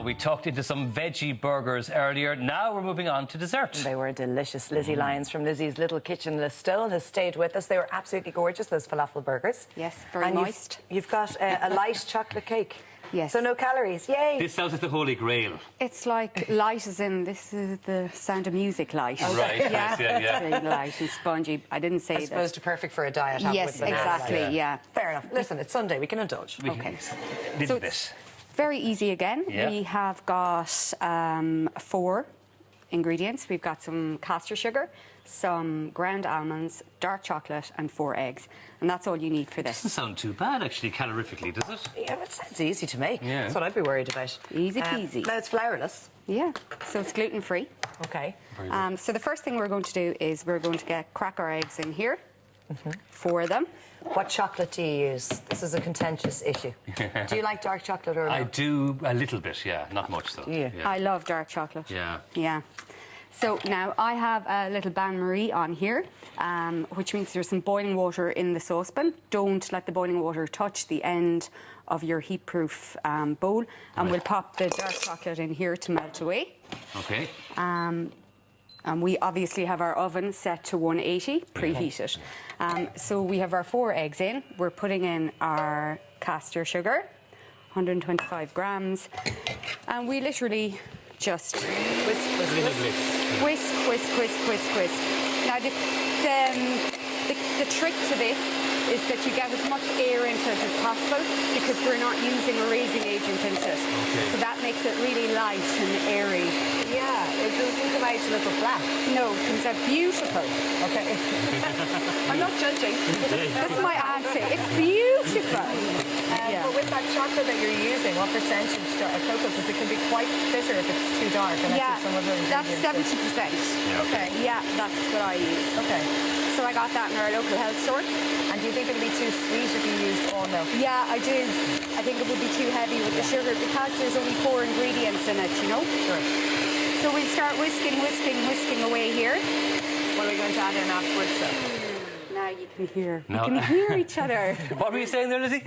We tucked into some veggie burgers earlier. Now we're moving on to dessert. They were delicious. Lizzy Lyons from Lizzy's Little Kitchen Listowel has stayed with us. They were absolutely gorgeous, those falafel burgers. Yes, very moist. You've got a light chocolate cake. Yes. So no calories, yay! This sounds like the Holy Grail. It's like light as in, this is the Sound of Music light. Right, yeah. yeah. Very light and spongy. I didn't say I suppose that. perfect for a diet. Yes, exactly, yeah. Fair enough. Listen, it's Sunday, we can indulge. Okay. Little So bit. it's very easy again. Yeah. We have got 4 ingredients. We've got some caster sugar, some ground almonds, dark chocolate and 4 eggs. And that's all you need for this. Doesn't sound too bad, actually, calorifically, does it? Yeah, it sounds easy to make. Yeah. That's what I'd be worried about. Easy peasy. Now it's flourless. Yeah, so it's gluten-free. Okay. So the first thing we're going to do is we're going to crack our eggs in here for them. What chocolate do you use? This is a contentious issue. Do you like dark chocolate or I not? do a little bit, yeah. Not much, though. Yeah. I love dark chocolate. Yeah. Yeah. So now I have a little bain-marie on here, which means there's some boiling water in the saucepan. Don't let the boiling water touch the end of your heat-proof bowl. And we'll pop the dark chocolate in here to melt away. Okay. And we obviously have our oven set to 180, preheated. So we have our 4 eggs in. We're putting in our caster sugar, 125 grams. And we literally just whisk. Now, the trick to this is that you get as much air into it as possible because we're not using a raising agent into it. Okay. So that makes it really light and airy. Yeah, it doesn't come out a little flat. No, it comes out beautiful. Okay. I'm not judging. That's my answer. It's beautiful. But with that chocolate that you're using, what percentage cocoa? Because it can be quite bitter if it's too dark. Yeah, Some of the that's 70%. Yeah, Okay. Yeah, that's what I use. Okay. So I got that in our local health store. And do you think it'll be too sweet if you used all milk? Yeah, I do. I think it would be too heavy with the sugar because there's only 4 ingredients in it, you know? Sure. So we'll start whisking away here. What are we going to add in afterwards, so? Now you can hear. No. You can hear each other. What were you saying there, Lizzie?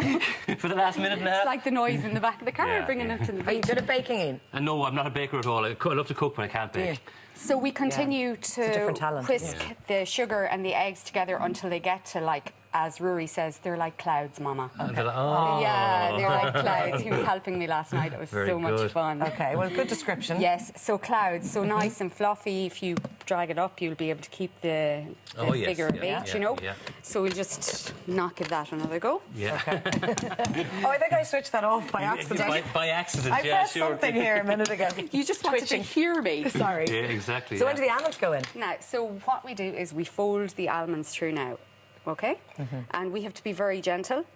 For the last minute and a half? It's like the noise in the back of the car Yeah, bringing yeah. it to the Are you beach. good at baking, Ian? No, I'm not a baker at all. I love to cook, but I can't bake. So we continue a to different talent. whisk the sugar and the eggs together until they get to, like, as Rory says, they're like clouds, Mama. And they're like, oh. Yeah, they're like clouds. He was helping me last night. It was Very so much good. fun. Okay, well, good description. Yes, so clouds, so nice and fluffy. If you drag it up, you'll be able to keep the Oh, yes, figure of yeah, 8, yeah, you know. yeah. So we'll just not give that another go. Yeah. Oh, I think I switched that off by accident. By accident, I yeah, pressed sure. something here a minute ago. You just wanted to hear me. Sorry. Yeah, exactly. So yeah. when do the almonds go in? Now, so what we do is we fold the almonds through now, okay? And we have to be very gentle.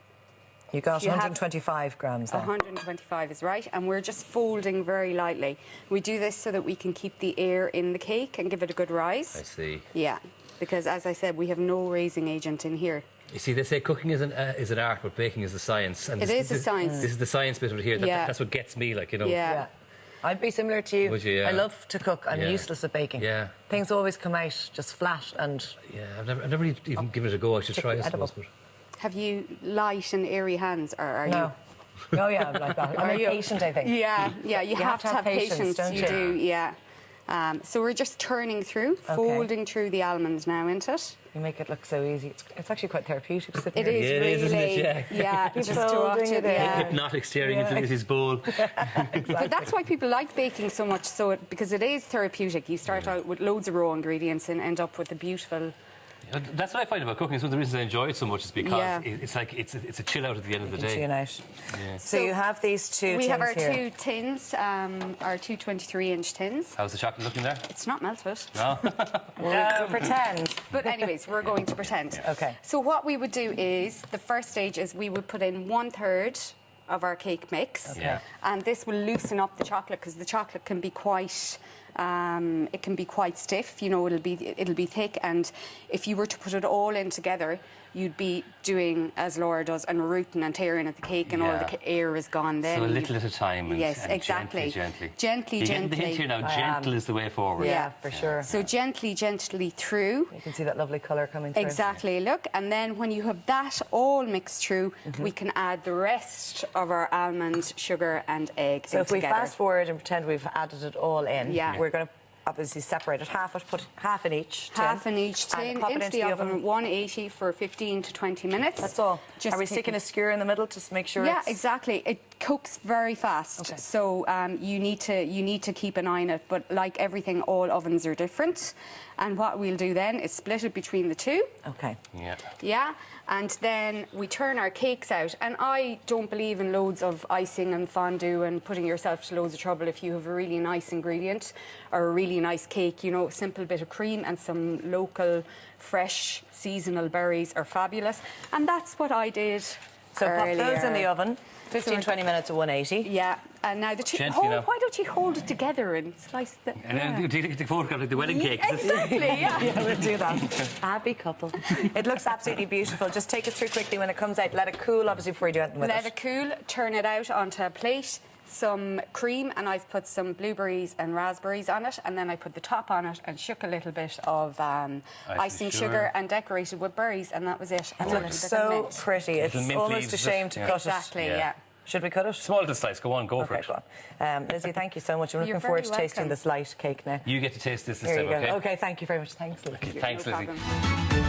You got You have 125 grams there. 125 is right, and we're just folding very lightly. We do this so that we can keep the air in the cake and give it a good rise. I see. Yeah, because as I said, we have no raising agent in here. You see, they say cooking is an art, but baking is a science. And It is a science. This is the science bit of it here. Yeah. That's what gets me, like, you know. Yeah. Yeah. I'd be similar to you. Would you, yeah? I love to cook. I'm Yeah. useless at baking. Yeah. Things always come out just flat and... Yeah, I've never really even given it a go. I should try, I edible. suppose. But Have you light and airy hands, or are No. Oh, yeah, I'm like that. I'm Are you? impatient, I think. you? Yeah, you have to have patience. don't You you? do, yeah. So we're just turning through, folding through the almonds now into it. You make it look so easy. It's actually quite therapeutic to sit It there. is Yeah, it really, is, isn't it? Yeah. just to watch folding it. it in. Yeah. hypnotic staring into Lizzie's bowl. But that's why people like baking so much, because it is therapeutic. You start out with loads of raw ingredients and end up with a beautiful... That's what I find about cooking. It's one of the reasons I enjoy it so much is because Yeah. it's like it's a chill out at the end of the day. Tune out. Yeah. So you have these two We have our here. 2 tins, our 2 23-inch tins. How's the chocolate looking there? It's not melted. No. No, pretend. But anyways, we're going to pretend. Okay. So what we would do is, the first stage is we would put in 1/3 of our cake mix. Yeah. And this will loosen up the chocolate because the chocolate can be quite It can be quite stiff, you know, it'll be thick, and if you were to put it all in together, you'd be doing as Laura does and rooting and tearing at the cake, and all the air is gone then. So a little at a time. And, yes, and exactly. Gently. You're getting the hint here now. Gentle is the way forward. Yeah, for sure. So gently through. You can see that lovely colour coming through. Exactly, look, and then when you have that all mixed through, we can add the rest of our almond, sugar and egg So if we together. fast forward and pretend we've added it all in, Yeah. we're going to obviously separate it, put half in each tin. Half in each tin, and pop it into the oven at 180 for 15 to 20 minutes. That's all. Just Are we sticking a skewer in the middle to make sure Yeah, it's... exactly. It cooks very fast, Okay. so you need to keep an eye on it. But like everything, all ovens are different. And what we'll do then is split it between the two. Okay. Yeah. Yeah, and then we turn our cakes out. And I don't believe in loads of icing and fondue and putting yourself to loads of trouble if you have a really nice ingredient or a really nice cake. You know, a simple bit of cream and some local, fresh, seasonal berries are fabulous. And that's what I did. So pop those in earlier. the oven, 15, 20 minutes at 180. Yeah, and now the Gently now. why don't you hold it together and slice the... And then do you take the photograph like the wedding cake? Exactly, yeah. Yeah, we'll do that. Happy couple. It looks absolutely beautiful. Just take it through quickly when it comes out. Let it cool, obviously, before you do anything with Let it cool, turn it out onto a plate, some cream, and I've put some blueberries and raspberries on it, and then I put the top on it and shook a little bit of icing sugar and decorated with berries, and that was it. And It then a looks little bit of so mint. pretty. It's Little mint almost leaves, a is shame it? to Yeah. cut Exactly, it. yeah. Should we cut it? Small little slice. Go on, go for Okay, it. go on. Lizzy, thank you so much. I'm You're looking forward to very tasting welcome. this light cake now. You get to taste this Here instead, you go. okay? Okay, thank you very much. Thanks, Lizzy. Thanks, No Lizzy. problem.